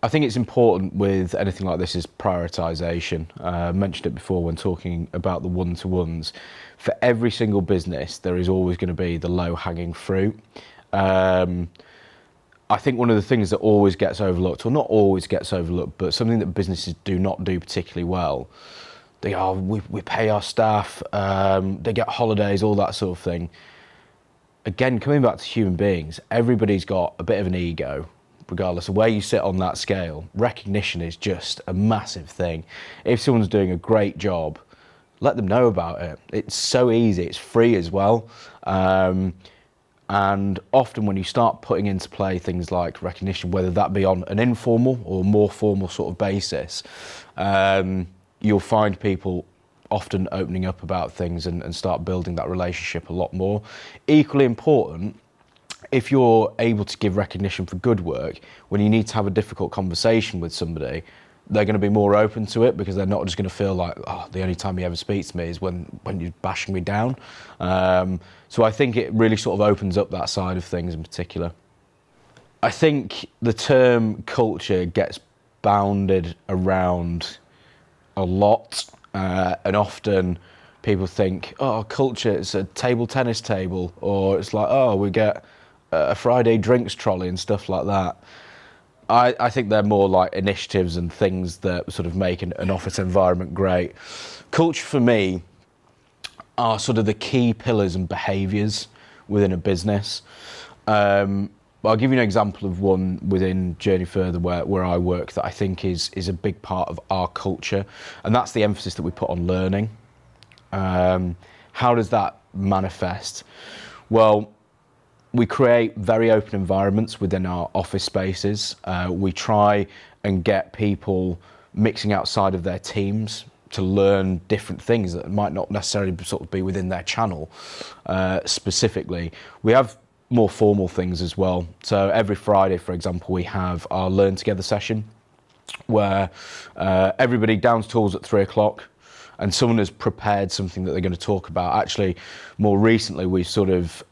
I think it's important with anything like this is prioritisation. I mentioned it before when talking about the one-to-ones. For every single business, there is always going to be the low-hanging fruit. I think one of the things that always gets overlooked, or not always gets overlooked, but something that businesses do not do particularly well, we pay our staff, they get holidays, all that sort of thing. Again, coming back to human beings, everybody's got a bit of an ego, regardless of where you sit on that scale. Recognition is just a massive thing. If someone's doing a great job, let them know about it. It's so easy, it's free as well. And often when you start putting into play things like recognition, whether that be on an informal or more formal sort of basis, you'll find people often opening up about things and start building that relationship a lot more. Equally important, if you're able to give recognition for good work, when you need to have a difficult conversation with somebody, they're going to be more open to it because they're not just going to feel like, oh, the only time you ever speak to me is when you're bashing me down. So I think it really sort of opens up that side of things in particular. I think the term culture gets bounded around a lot, and often people think, oh, culture, it's a table tennis table, or it's like, oh, we get a Friday drinks trolley and stuff like that. I think they're more like initiatives and things that sort of make an office environment great. Culture for me are sort of the key pillars and behaviours within a business. I'll give you an example of one within Journey Further where I work that I think is a big part of our culture, and that's the emphasis that we put on learning. How does that manifest? Well, we create very open environments within our office spaces. We try and get people mixing outside of their teams to learn different things that might not necessarily sort of be within their channel specifically. We have more formal things as well. So every Friday, for example, we have our Learn Together session where everybody downs tools at 3 o'clock. And someone has prepared something that they're going to talk about. Actually, more recently, we've sort of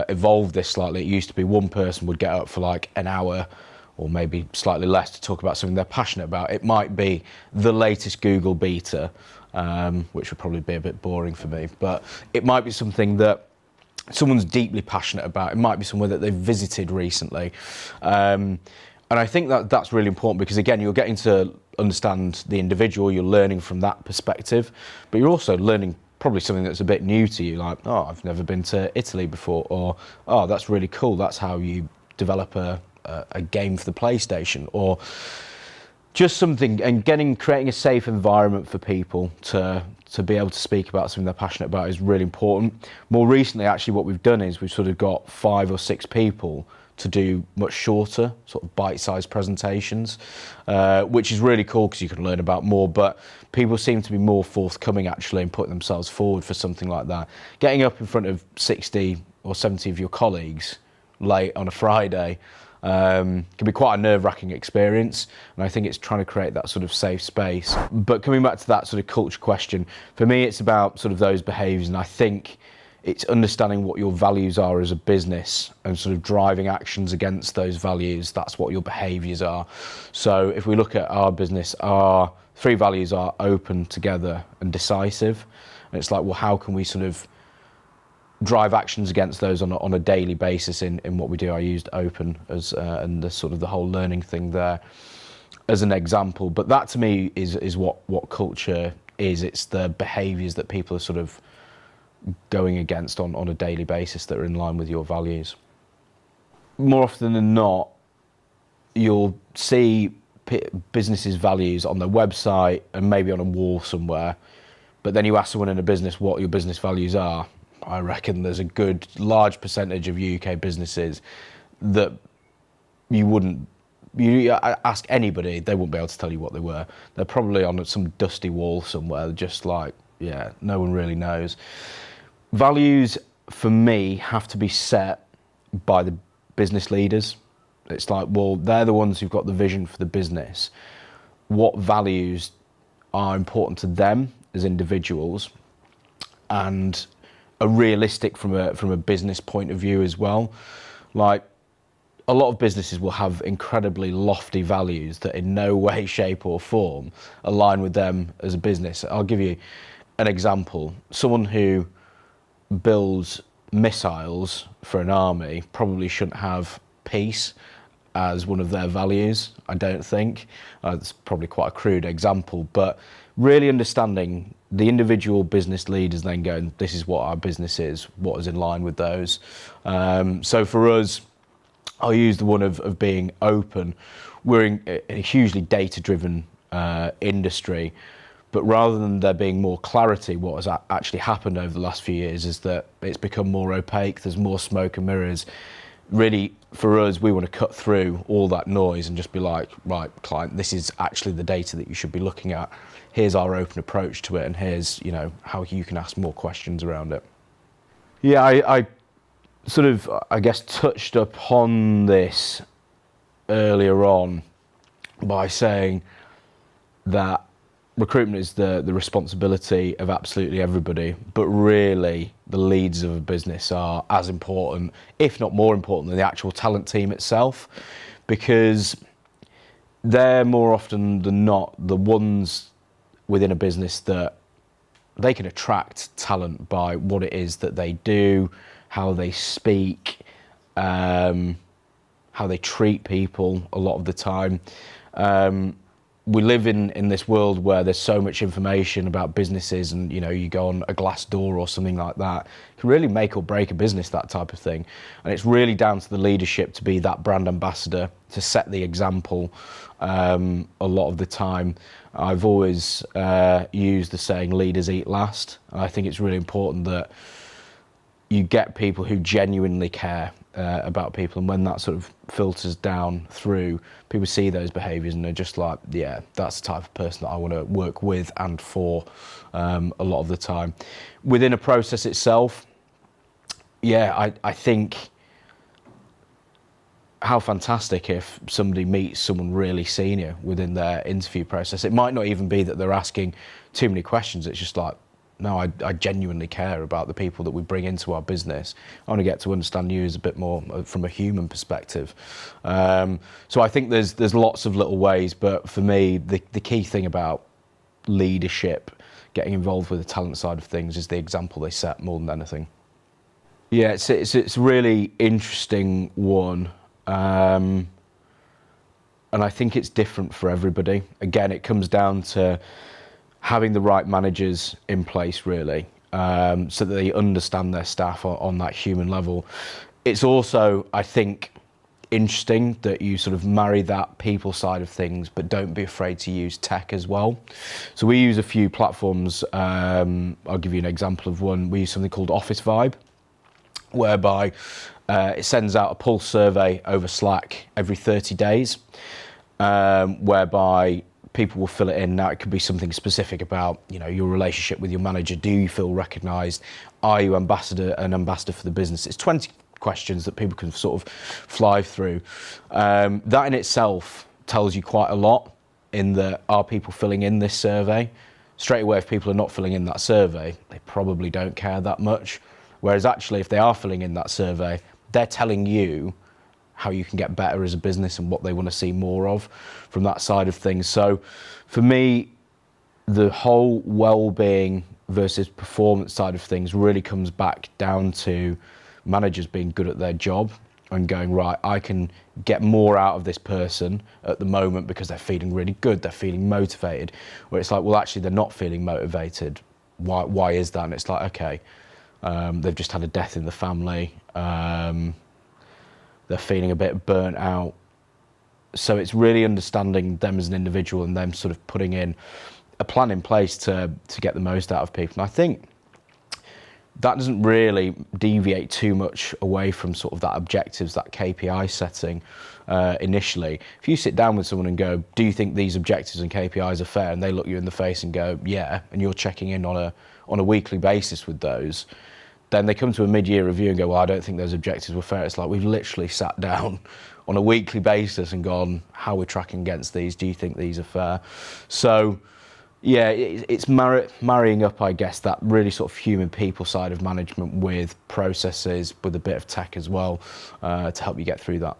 evolved this slightly. It used to be one person would get up for like an hour or maybe slightly less to talk about something they're passionate about. It might be the latest Google beta, which would probably be a bit boring for me, but it might be something that someone's deeply passionate about. It might be somewhere that they've visited recently. And I think that that's really important because, again, you're getting to understand the individual, you're learning from that perspective, but you're also learning probably something that's a bit new to you, like, oh, I've never been to Italy before, or, oh, that's really cool, that's how you develop a game for the PlayStation, or just something, and creating a safe environment for people to be able to speak about something they're passionate about is really important. More recently, actually, what we've done is we've sort of got 5 or 6 people to do much shorter, sort of bite-sized presentations, which is really cool because you can learn about more, but people seem to be more forthcoming actually and putting themselves forward for something like that. Getting up in front of 60 or 70 of your colleagues late on a Friday can be quite a nerve-wracking experience, and I think it's trying to create that sort of safe space. But coming back to that sort of culture question, for me it's about sort of those behaviours, and I think it's understanding what your values are as a business and sort of driving actions against those values. That's what your behaviours are. So if we look at our business, our 3 values are open, together and decisive. And it's like, well, how can we sort of drive actions against those on a daily basis in what we do? I used open as and the sort of the whole learning thing there as an example. But that to me is what culture is. It's the behaviours that people are sort of going against on a daily basis that are in line with your values. More often than not, you'll see businesses' values on their website and maybe on a wall somewhere, but then you ask someone in a business what your business values are. I reckon there's a good large percentage of UK businesses that you ask anybody, they wouldn't be able to tell you what they were. They're probably on some dusty wall somewhere, just like, yeah, no one really knows. Values, for me, have to be set by the business leaders. It's like, well, they're the ones who've got the vision for the business. What values are important to them as individuals and are realistic from a business point of view as well. Like, a lot of businesses will have incredibly lofty values that in no way, shape or form align with them as a business. I'll give you an example. Someone who builds missiles for an army probably shouldn't have peace as one of their values, I don't think. It's probably quite a crude example, but really understanding the individual business leaders then going, this is what our business is, what is in line with those. So for us, I'll use the one of being open. We're in a hugely data-driven industry, but rather than there being more clarity, what has actually happened over the last few years is that it's become more opaque, there's more smoke and mirrors. Really, for us, we want to cut through all that noise and just be like, right, client, this is actually the data that you should be looking at. Here's our open approach to it, and here's, you know, how you can ask more questions around it. Yeah, I sort of, I guess, touched upon this earlier on by saying that recruitment is the responsibility of absolutely everybody, but really the leaders of a business are as important, if not more important, than the actual talent team itself, because they're more often than not the ones within a business that they can attract talent by what it is that they do, how they speak, how they treat people a lot of the time. We live in this world where there's so much information about businesses, and you know, you go on a Glassdoor or something like that, it can really make or break a business, that type of thing. And it's really down to the leadership to be that brand ambassador, to set the example. A lot of the time, I've always used the saying, leaders eat last. And I think it's really important that you get people who genuinely care about people, and when that sort of filters down through, people see those behaviours and they're just like, yeah, that's the type of person that I want to work with and for a lot of the time. Within a process itself, yeah, I think how fantastic if somebody meets someone really senior within their interview process. It might not even be that they're asking too many questions, it's just like, no, I genuinely care about the people that we bring into our business. I want to get to understand you as a bit more from a human perspective. So I think there's lots of little ways, but for me, the key thing about leadership, getting involved with the talent side of things, is the example they set more than anything. Yeah, it's a really interesting one. And I think it's different for everybody. Again, it comes down to having the right managers in place, really, so that they understand their staff on that human level. It's also, I think, interesting that you sort of marry that people side of things, but don't be afraid to use tech as well. So we use a few platforms. I'll give you an example of one. We use something called Office Vibe, whereby it sends out a pulse survey over Slack every 30 days, whereby people will fill it in. Now, it could be something specific about, you know, your relationship with your manager. Do you feel recognised? Are you an ambassador for the business? It's 20 questions that people can sort of fly through. That in itself tells you quite a lot, in that, are people filling in this survey? Straight away, if people are not filling in that survey, they probably don't care that much. Whereas actually, if they are filling in that survey, they're telling you how you can get better as a business and what they want to see more of from that side of things. So for me, the whole well-being versus performance side of things really comes back down to managers being good at their job and going, right, I can get more out of this person at the moment because they're feeling really good, they're feeling motivated. Where it's like, well, actually, they're not feeling motivated. Why is that? And it's like, okay, they've just had a death in the family. They're feeling a bit burnt out. So it's really understanding them as an individual and them sort of putting in a plan in place to get the most out of people. And I think that doesn't really deviate too much away from sort of that objectives, that KPI setting initially. If you sit down with someone and go, do you think these objectives and KPIs are fair? And they look you in the face and go, yeah, and you're checking in on a weekly basis with those, then they come to a mid-year review and go, well, I don't think those objectives were fair. It's like, we've literally sat down on a weekly basis and gone, how we're tracking against these, do you think these are fair? So yeah, it's marrying up, I guess, that really sort of human people side of management with processes, with a bit of tech as well, to help you get through that.